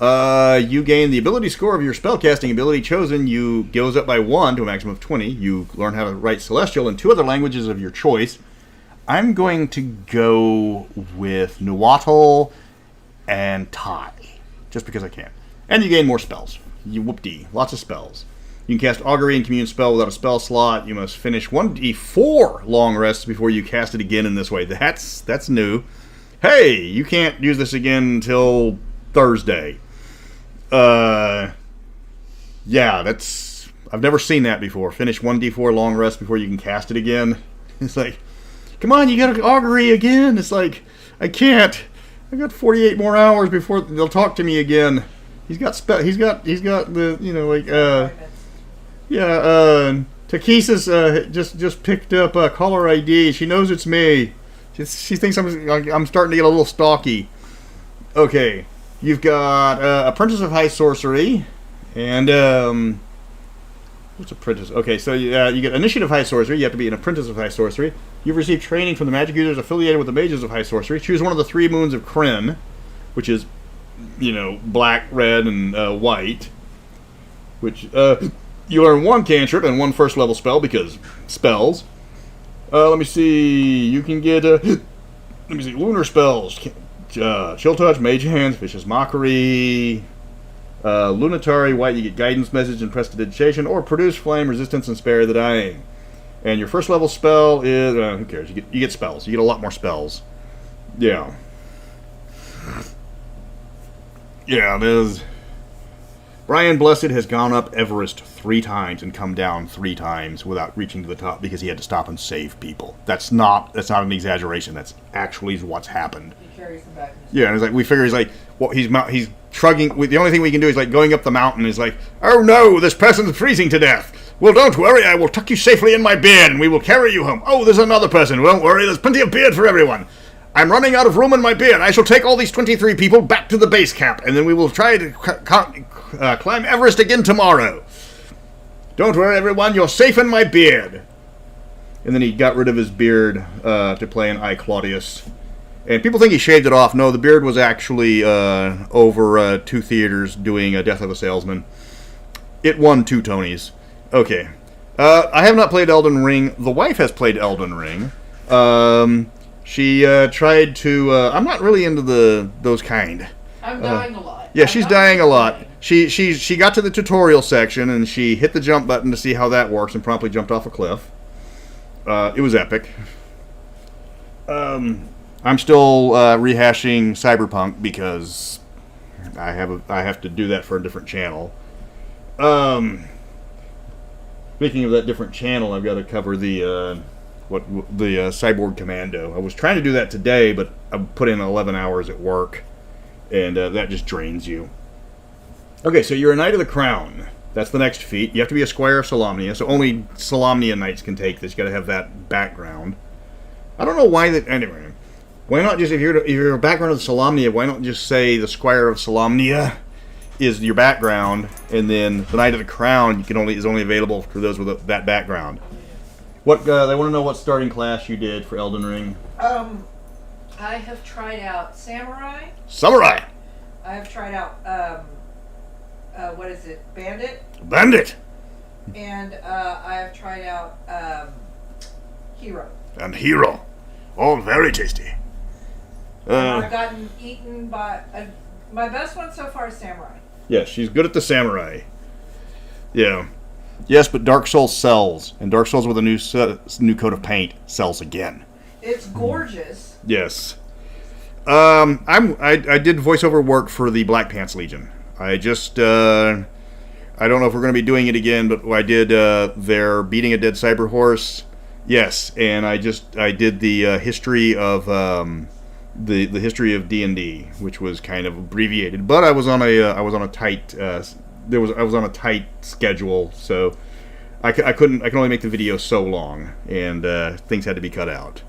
Speaker 1: You gain the ability score of your spellcasting ability chosen. You goes up by 1 to a maximum of 20. You learn how to write Celestial in 2 other languages of your choice. I'm going to go with Nuatl and Thai, just because I can. And you gain more spells. You whoop-dee. Lots of spells. You can cast Augury and Commune Spell without a spell slot. You must finish 1d4 long rests before you cast it again in this way. That's new. Hey, you can't use this again until Thursday. Yeah, I've never seen that before. Finish 1d4 long rest before you can cast it again. It's like, come on, you got to Augury again. It's like, I can't. I got 48 more hours before they'll talk to me again. He's got the, Takesis just picked up caller ID. She knows it's me. She thinks I'm starting to get a little stalky. Okay, you've got Apprentice of High Sorcery, and what's Apprentice? Okay, so you get Initiative High Sorcery. You have to be an Apprentice of High Sorcery. You've received training from the magic users affiliated with the Mages of High Sorcery. Choose one of the 3 moons of Kryn, which is, black, red, and white. Which you learn 1 cantrip and 1 first level spell because spells. Let me see. You can get Lunar Spells, Chill Touch, Mage Hands, Vicious Mockery, Lunatari, white. You get Guidance Message and Prestidigitation, or Produce Flame, Resistance, and Spare the Dying. And your first level spell is who cares? You get spells. You get a lot more spells. Yeah. Yeah, there's. Brian Blessed has gone up Everest 3 times and come down 3 times without reaching to the top because he had to stop and save people. That's not an exaggeration. That's actually what's happened.
Speaker 2: He carries them back.
Speaker 1: Yeah, and it's like we figure he's shrugging. The only thing we can do is like going up the mountain is like, oh no, this person's freezing to death. Well, don't worry, I will tuck you safely in my beard and we will carry you home. Oh, there's another person. Well, don't worry, there's plenty of beard for everyone. I'm running out of room in my beard. I shall take all these 23 people back to the base camp, and then we will try to climb Everest again tomorrow. Don't worry, everyone. You're safe in my beard. And then he got rid of his beard to play an I, Claudius. And people think he shaved it off. No, the beard was actually over 2 theaters doing Death of a Salesman. It won 2 Tonys. Okay. I have not played Elden Ring. The wife has played Elden Ring. She tried to... I'm not really into those kind.
Speaker 2: I'm dying a lot.
Speaker 1: Yeah, she's dying a lot. She got to the tutorial section, and she hit the jump button to see how that works, and promptly jumped off a cliff. It was epic. I'm still rehashing Cyberpunk, because I have to do that for a different channel. Speaking of that different channel, I've got to cover the Cyborg Commando. I was trying to do that today, but I put in 11 hours at work, and that just drains you. Okay, so you're a Knight of the Crown. That's the next feat. You have to be a Squire of Solamnia, so only Solamnia Knights can take this. You got to have that background. I don't know why that. Anyway, why not just if you're a background of Solamnia, why not just say the Squire of Solamnia? is your background, and then the Knight of the Crown is only available for those with that background. What they want to know what starting class you did for Elden Ring.
Speaker 2: I have tried out Samurai.
Speaker 1: Samurai.
Speaker 2: I have tried out what is it? Bandit.
Speaker 1: Bandit.
Speaker 2: And I have tried out Hero.
Speaker 1: And Hero. All very tasty.
Speaker 2: And I've gotten eaten by my best one so far is Samurai.
Speaker 1: Yeah, she's good at the Samurai. Yeah. Yes, but Dark Souls sells, and Dark Souls with a new coat of paint sells again.
Speaker 2: It's gorgeous.
Speaker 1: Yes. I did voiceover work for the Black Pants Legion. I just I don't know if we're going to be doing it again, but I did their Beating a Dead Cyber Horse. Yes, and I did the history of the history of D&D, which was kind of abbreviated, but I was on a tight tight schedule, so I could only make the video so long, and things had to be cut out.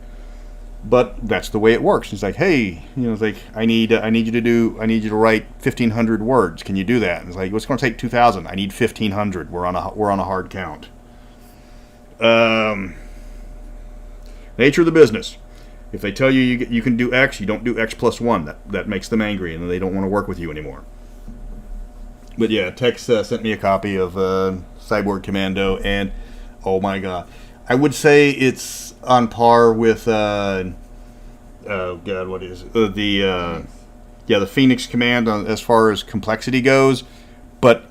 Speaker 1: But that's the way it works. It's like, hey, it's like I need you to write 1,500 words. Can you do that? And it's like, it's going to take 2,000. I need 1,500. We're on a hard count. Nature of the business. If they tell you can do X, you don't do X plus 1. That makes them angry, and they don't want to work with you anymore. But yeah, Tex sent me a copy of Cyborg Commando, and oh my god, I would say it's on par with oh god, what is it? The Phoenix Command as far as complexity goes. But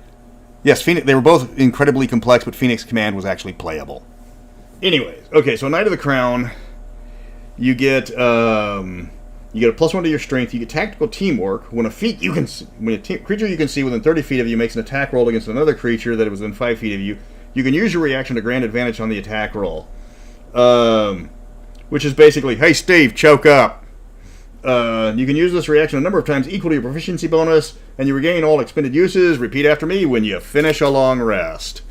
Speaker 1: yes, They were both incredibly complex, but Phoenix Command was actually playable. Anyways, okay, so Knight of the Crown, you get a +1 to your strength. You get tactical teamwork. When a creature you can see within 30 feet of you makes an attack roll against another creature that is within 5 feet of you, you can use your reaction to grant advantage on the attack roll. Which is basically, hey Steve, choke up. You can use this reaction a number of times equal to your proficiency bonus, and you regain all expended uses. Repeat after me when you finish a long rest.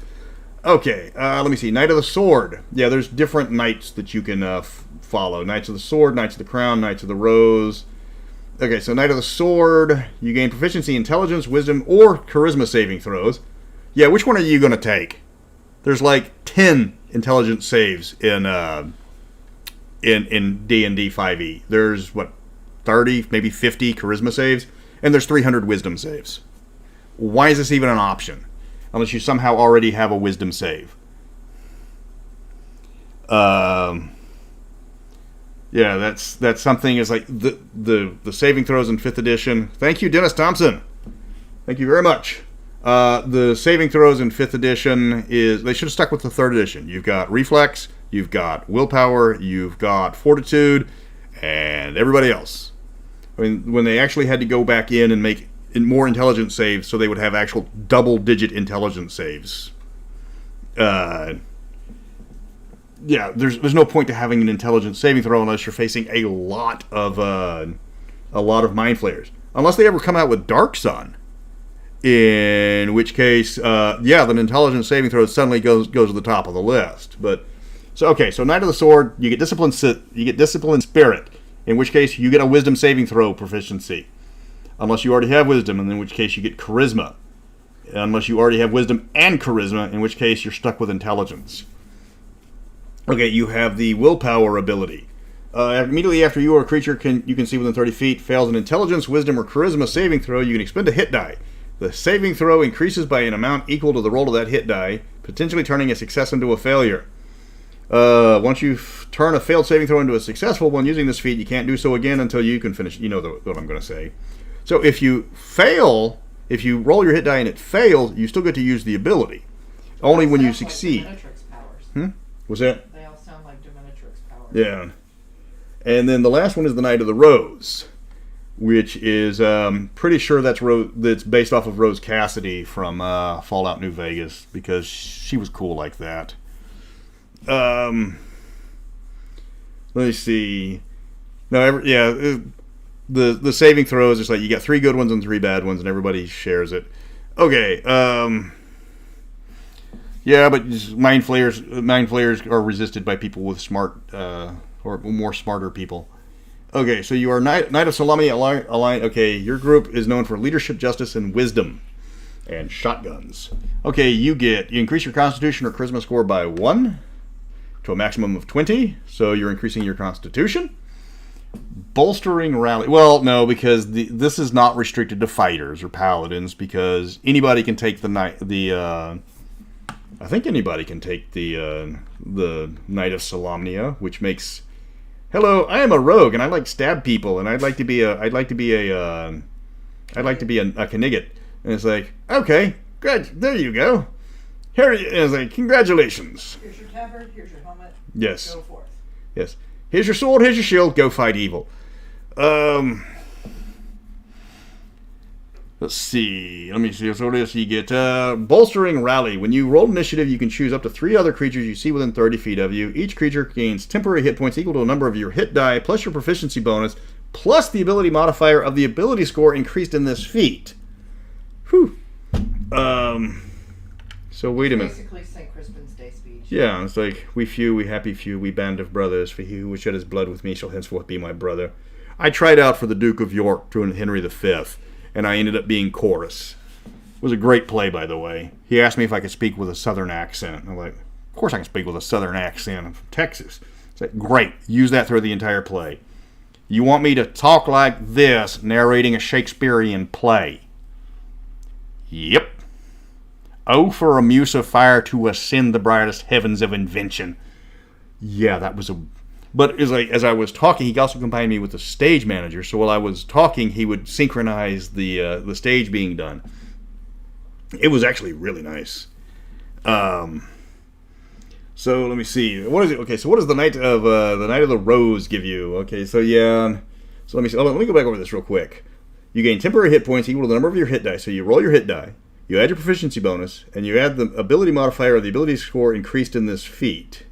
Speaker 1: Okay, let me see. Knight of the Sword. Yeah, there's different knights that you can follow. Knights of the Sword, Knights of the Crown, Knights of the Rose. Okay, so Knight of the Sword, you gain proficiency, intelligence, wisdom, or charisma saving throws. Yeah, which one are you going to take? There's like 10 intelligence saves in D&D 5e. There's, 30, maybe 50 charisma saves, and there's 300 wisdom saves. Why is this even an option? Unless you somehow already have a wisdom save. Yeah, that's something is like the saving throws in 5th edition. Thank you, Dennis Thompson. Thank you very much. The saving throws in 5th edition they should have stuck with the 3rd edition. You've got reflex, you've got willpower, you've got fortitude, and everybody else. I mean, when they actually had to go back in and make more intelligence saves, so they would have actual double-digit intelligence saves. Yeah, there's no point to having an intelligence saving throw unless you're facing a lot of mind flayers. Unless they ever come out with Dark Sun, in which case, the intelligence saving throw suddenly goes to the top of the list. But so Knight of the Sword, you get discipline spirit, in which case you get a wisdom saving throw proficiency. Unless you already have wisdom, and in which case you get charisma. Unless you already have wisdom and charisma, in which case you're stuck with intelligence. Okay, you have the willpower ability. Immediately after you or a creature you can see within 30 feet fails an intelligence, wisdom, or charisma saving throw, you can expend a hit die. The saving throw increases by an amount equal to the roll of that hit die, potentially turning a success into a failure. Once you turn a failed saving throw into a successful one using this feat, you can't do so again until you can finish. You know what I'm going to say. So if you roll your hit die and it fails, you still get to use the ability. Only when you succeed.
Speaker 2: Dominatrix powers.
Speaker 1: Was that?
Speaker 2: They all sound like Dominatrix powers.
Speaker 1: Yeah. And then the last one is the Knight of the Rose, which is pretty sure that's based off of Rose Cassidy from Fallout New Vegas, because she was cool like that. Let me see. The saving throws is like you got 3 good ones and 3 bad ones, and everybody shares it. Okay. Yeah, but mind flayers are resisted by people with smart or more smarter people. Okay, so you are Knight of Salami Alliance. Okay, your group is known for leadership, justice, and wisdom. and shotguns. Okay, you increase your Constitution or Charisma score by 1 to a maximum of 20, so you're increasing your Constitution. Bolstering Rally. Well, no, because this is not restricted to fighters or paladins, because anybody can take I think anybody can take the Knight of Solamnia, which makes, hello, I am a rogue and I like stab people and I'd like to be a Knigget. And it's like, okay, good, there you go. Here, and it's like, congratulations.
Speaker 2: Here's your tabard, here's your helmet.
Speaker 1: Yes.
Speaker 2: Go forth.
Speaker 1: Yes. Here's your sword, here's your shield, go fight evil. Let's see. Let me see. So this you get Bolstering Rally. When you roll initiative, you can choose up to 3 other creatures you see within 30 feet of you. Each creature gains temporary hit points equal to a number of your hit die, plus your proficiency bonus, plus the ability modifier of the ability score increased in this feat. Whew. So wait a minute.
Speaker 2: Basically St. Crispin's Day speech.
Speaker 1: Yeah, it's like, we few, we happy few, we band of brothers. For he who would shed his blood with me shall henceforth be my brother. I tried out for the Duke of York to Henry V, and I ended up being chorus. It was a great play, by the way. He asked me if I could speak with a southern accent. I'm like, of course I can speak with a southern accent. I'm from Texas. It's like, great. Use that through the entire play. You want me to talk like this, narrating a Shakespearean play? Yep. Oh, for a muse of fire to ascend the brightest heavens of invention. Yeah, that was a... But it's like, as I was talking, he also combined me with the stage manager. So while I was talking, he would synchronize the stage being done. It was actually really nice. So let me see. What is it? Okay, so what does the Knight of the Rose give you? Okay, so yeah. So let me see. Let me go back over this real quick. You gain temporary hit points equal to the number of your hit die. So you roll your hit die. You add your proficiency bonus, and you add the ability modifier of the ability score increased in this feat.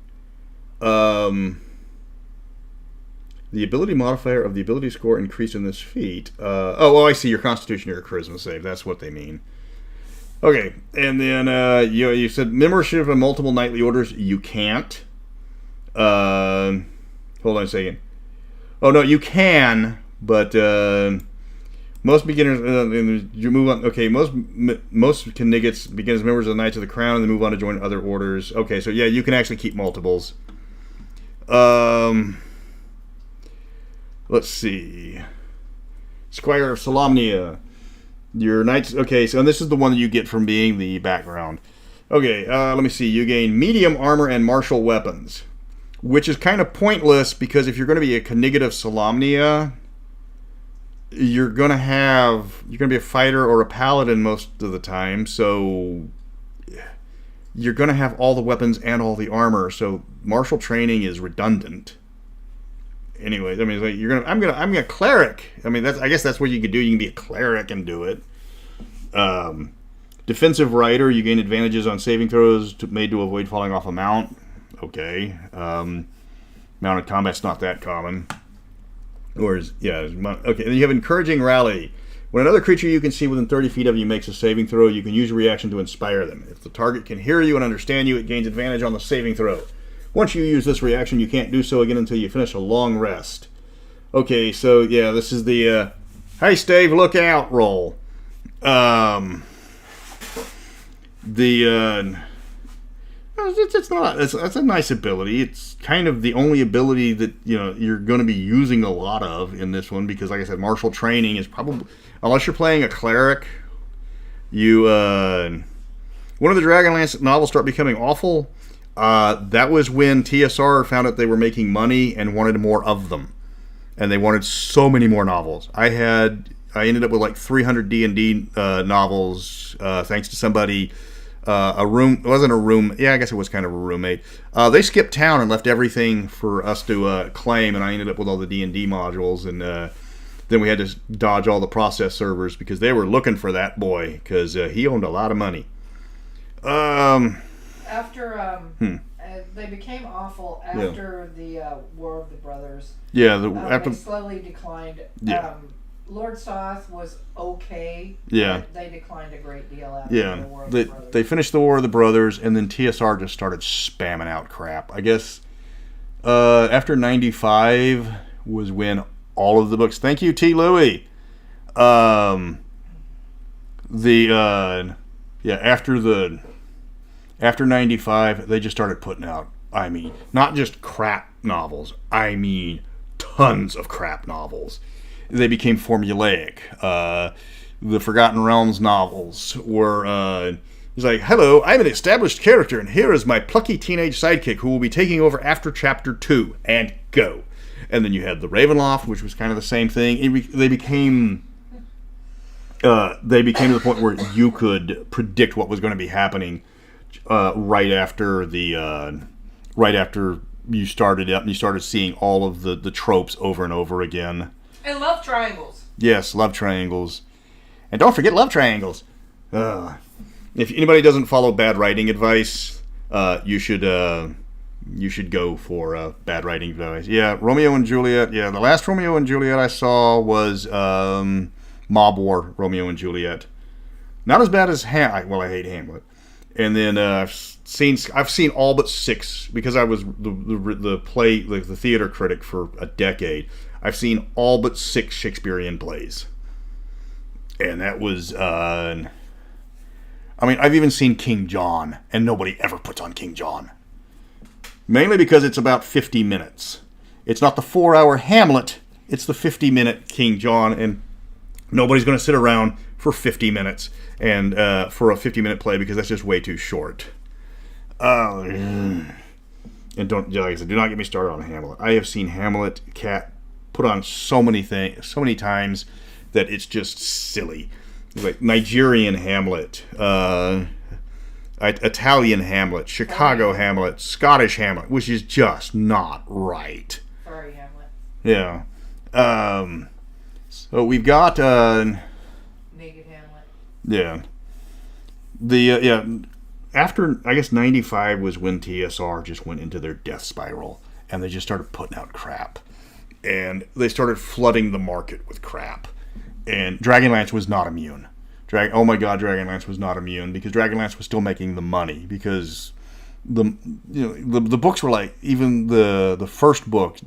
Speaker 1: The ability modifier of the ability score increased in this feat. I see. Your Constitution or your Charisma save. That's what they mean. Okay, and then you said membership of multiple knightly orders. You can't. Hold on a second. Oh no, you can, but most beginners. You move on. Okay, most Knights begin as members of the Knights of the Crown and then move on to join other orders. Okay, so yeah, you can actually keep multiples. Let's see. Squire of Solamnia. Your knights. Okay, so this is the one that you get from being the background. Okay, let me see. You gain medium armor and martial weapons, which is kind of pointless because if you're going to be a Knigget of Solamnia, you're going to be a fighter or a paladin most of the time. So you're going to have all the weapons and all the armor. So martial training is redundant. Anyways, I mean, it's like I'm gonna cleric. I mean, I guess that's what you could do. You can be a cleric and do it. Defensive rider, you gain advantages on saving throws made to avoid falling off a mount. Okay. Mounted combat's not that common. Okay. Then you have encouraging rally. When another creature you can see within 30 feet of you makes a saving throw, you can use a reaction to inspire them. If the target can hear you and understand you, it gains advantage on the saving throw. Once you use this reaction, you can't do so again until you finish a long rest. Okay, so yeah, this is the hey Stave, look out roll. It's a nice ability. It's kind of the only ability that you're going to be using a lot of in this one because, like I said, martial training is probably, unless you're playing a cleric, one of the Dragonlance novels start becoming awful. That was when TSR found out they were making money and wanted more of them, and they wanted so many more novels. I ended up with like 300 D&D novels thanks to somebody. It wasn't a room. Yeah, I guess it was kind of a roommate. They skipped town and left everything for us to claim, and I ended up with all the D&D modules, and then we had to dodge all the process servers because they were looking for that boy because he owned a lot of money.
Speaker 2: After they became awful after the War of the Brothers.
Speaker 1: Yeah,
Speaker 2: they slowly declined.
Speaker 1: Yeah.
Speaker 2: Lord Soth was okay.
Speaker 1: Yeah.
Speaker 2: But they declined a great deal after the War of the Brothers.
Speaker 1: They finished the War of the Brothers, and then TSR just started spamming out crap. I guess after 95 was when all of the books. Thank you, T. Louie. after 95, they just started putting out, I mean, not just crap novels, I mean tons of crap novels. They became formulaic. The Forgotten Realms novels were, it's like, hello, I'm an established character, and here is my plucky teenage sidekick who will be taking over after Chapter 2, and go. And then you had the Ravenloft, which was kind of the same thing. They became to the point where you could predict what was going to be happening right after you started up and you started seeing all of the tropes over and over again.
Speaker 2: And love triangles.
Speaker 1: Yes, love triangles. And don't forget love triangles. If anybody doesn't follow bad writing advice, you should go for bad writing advice. Yeah, Romeo and Juliet. Yeah, the last Romeo and Juliet I saw was Mob War Romeo and Juliet. Not as bad as I hate Hamlet. And then I've seen all but 6 because I was the theater critic for a decade. I've seen all but 6 Shakespearean plays, and that was I've even seen King John, and nobody ever puts on King John. Mainly because it's about 50 minutes. It's not the 4-hour Hamlet. It's the 50-minute King John, and nobody's going to sit around for 50 minutes and for a 50-minute play because that's just way too short. And don't, like I said, do not get me started on Hamlet. I have seen Hamlet put on so many times that it's just silly. Like Nigerian Hamlet, Italian Hamlet, Chicago Hamlet, Scottish Hamlet, which is just not right.
Speaker 2: Sorry, Hamlet.
Speaker 1: Yeah. So we've got
Speaker 2: Naked Hamlet.
Speaker 1: Yeah. After, I guess, 95 was when TSR just went into their death spiral, and they just started putting out crap. And they started flooding the market with crap. And Dragonlance was not immune. Oh my God, Dragonlance was not immune because Dragonlance was still making the money because the books were like, even the first book,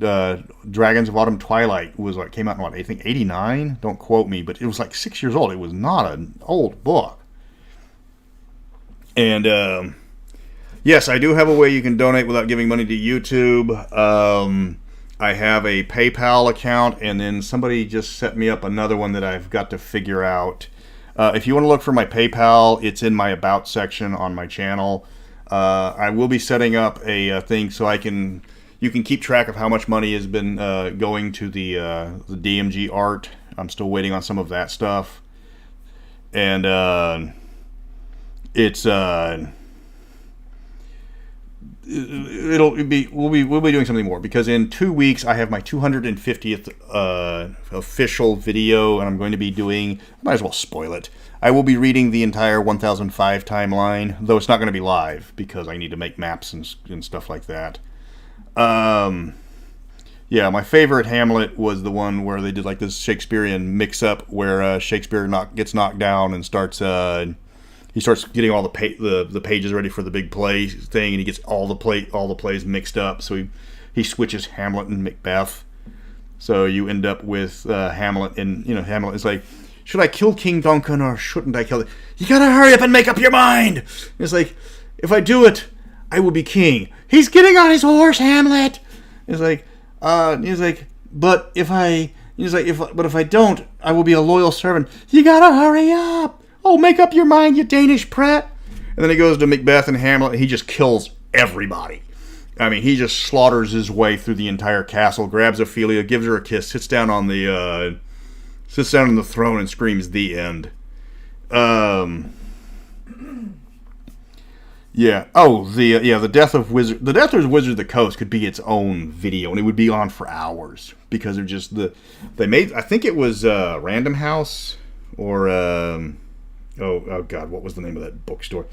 Speaker 1: Dragons of Autumn Twilight, was like, came out in I think 89. Don't quote me, but it was like 6 years old. It was not an old book. And yes, I do have a way you can donate without giving money to YouTube. I have a PayPal account, and then somebody just set me up another one that I've got to figure out. If you want to look for my PayPal, it's in my About section on my channel. I will be setting up a thing so you can keep track of how much money has been going to the DMG art. I'm still waiting on some of that stuff, and we'll be doing something more because in 2 weeks I have my 250th official video, and I'm going to be doing, I might as well spoil it, I will be reading the entire 1005 timeline, though it's not going to be live because I need to make maps and stuff like that. Yeah, my favorite Hamlet was the one where they did like this Shakespearean mix-up where Shakespeare gets knocked down and starts getting all the pages ready for the big play thing, and he gets all the plays mixed up. So he switches Hamlet and Macbeth. So you end up with Hamlet, and Hamlet is like, should I kill King Duncan or shouldn't I kill it? You gotta hurry up and make up your mind. And it's like, if I do it, I will be king. He's getting on his horse, Hamlet. It's like, but if I don't, I will be a loyal servant. You gotta hurry up. Oh, make up your mind, you Danish prat. And then he goes to Macbeth and Hamlet, and he just kills everybody. I mean, he just slaughters his way through the entire castle, grabs Ophelia, gives her a kiss, sits down on the throne and screams, "The end." Yeah. Oh, the Death of Wizard of the Coast could be its own video, and it would be on for hours because they're just they made, I think it was Random House or oh God, what was the name of that bookstore?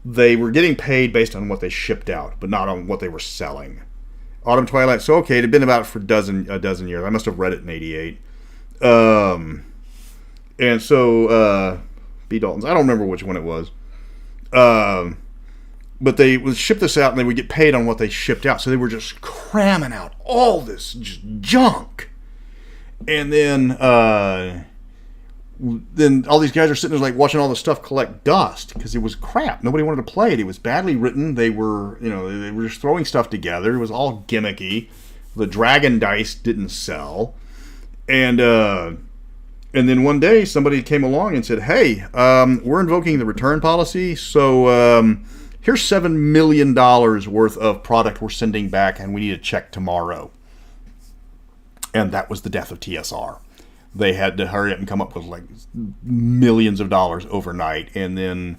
Speaker 1: They were getting paid based on what they shipped out, but not on what they were selling. Autumn Twilight. So okay, it had been about for a dozen years. I must have read it in '88. And so B. Dalton's. I don't remember which one it was. But they would ship this out, and they would get paid on what they shipped out. So they were just cramming out all this just junk. And then then all these guys are sitting there like watching all this stuff collect dust because it was crap. Nobody wanted to play it. It was badly written. They were, they were just throwing stuff together. It was all gimmicky. The dragon dice didn't sell, and then one day somebody came along and said, "Hey, we're invoking the return policy, so here's $7 million worth of product we're sending back, and we need a check tomorrow." And that was the death of TSR. They had to hurry up and come up with like millions of dollars overnight. And then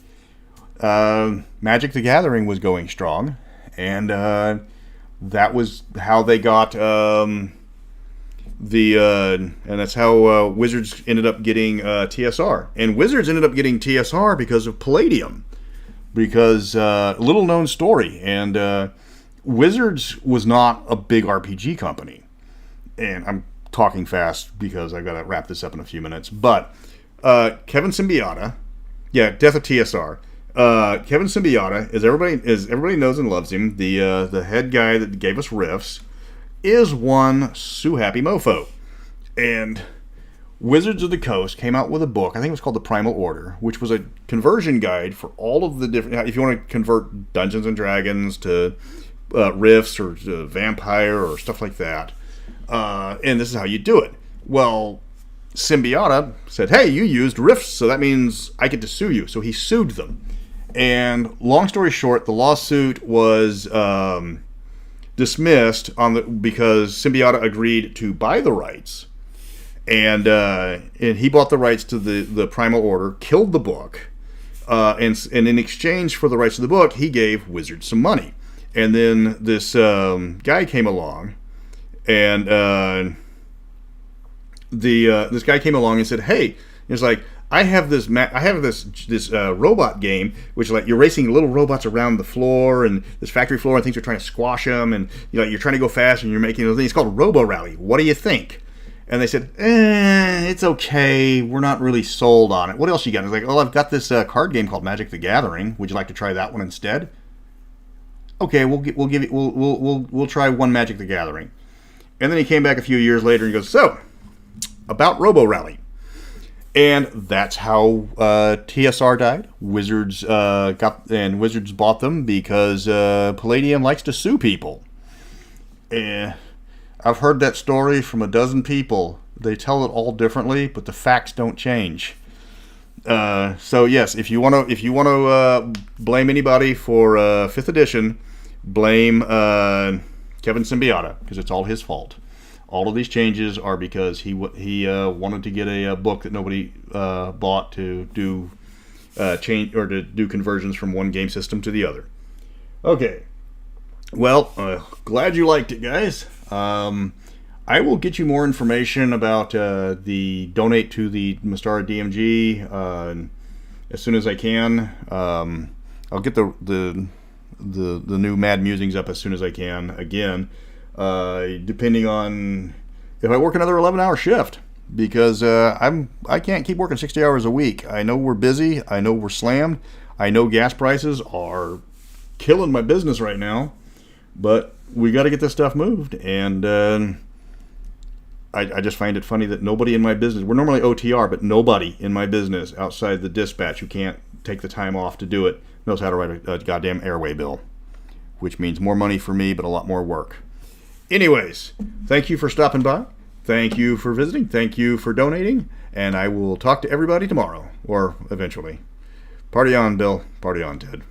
Speaker 1: Magic the Gathering was going strong. And that was how they got and that's how Wizards ended up getting TSR. And Wizards ended up getting TSR because of Palladium. Because little known story. And Wizards was not a big RPG company. And I'm talking fast because I've got to wrap this up in a few minutes. But Kevin Symbiotta, death of TSR. Kevin Symbiotta, as everybody knows and loves him, the head guy that gave us Rifts, is one Sue Happy mofo. And Wizards of the Coast came out with a book, I think it was called The Primal Order, which was a conversion guide for all of the different, if you want to convert Dungeons and Dragons to Rifts or to Vampire or stuff like that. And this is how you do it. Well, Symbiotta said, "Hey, you used Rifts, so that means I get to sue you." So he sued them. And long story short, the lawsuit was dismissed because Symbiotta agreed to buy the rights. And he bought the rights to the Primal Order, killed the book, and in exchange for the rights to the book, he gave Wizards some money. And then this guy came along. And this guy came along and said, "Hey," it's like, I have this robot game, which is like you're racing little robots around the floor and this factory floor, and things are trying to squash them, and you're trying to go fast, and you're making those things. It's called Robo Rally. What do you think?" And they said, "It's okay. We're not really sold on it. What else you got?" It's like, "Well, I've got this card game called Magic the Gathering. Would you like to try that one instead?" "Okay, we'll try one Magic the Gathering." And then he came back a few years later and goes, "So, about Robo Rally." And that's how TSR died. Wizards Wizards bought them because Palladium likes to sue people. I've heard that story from a dozen people. They tell it all differently, but the facts don't change. So yes, if you want to blame anybody for 5th edition, blame Kevin Symbiotta, because it's all his fault. All of these changes are because he wanted to get a book that nobody bought to do change or to do conversions from one game system to the other. Okay, well, glad you liked it, guys. I will get you more information about the donate to the Mystara DMG as soon as I can. I'll get the new Mad Musings up as soon as I can again, depending on if I work another 11-hour shift, because I can't keep working 60 hours a week. I know we're busy. I know we're slammed. I know gas prices are killing my business right now, but we got to get this stuff moved. And I just find it funny that nobody in my business, we're normally OTR, but nobody in my business outside the dispatch who can't take the time off to do it knows how to write a goddamn airway bill, which means more money for me, but a lot more work. Anyways, thank you for stopping by. Thank you for visiting. Thank you for donating. And I will talk to everybody tomorrow, or eventually. Party on, Bill. Party on, Ted.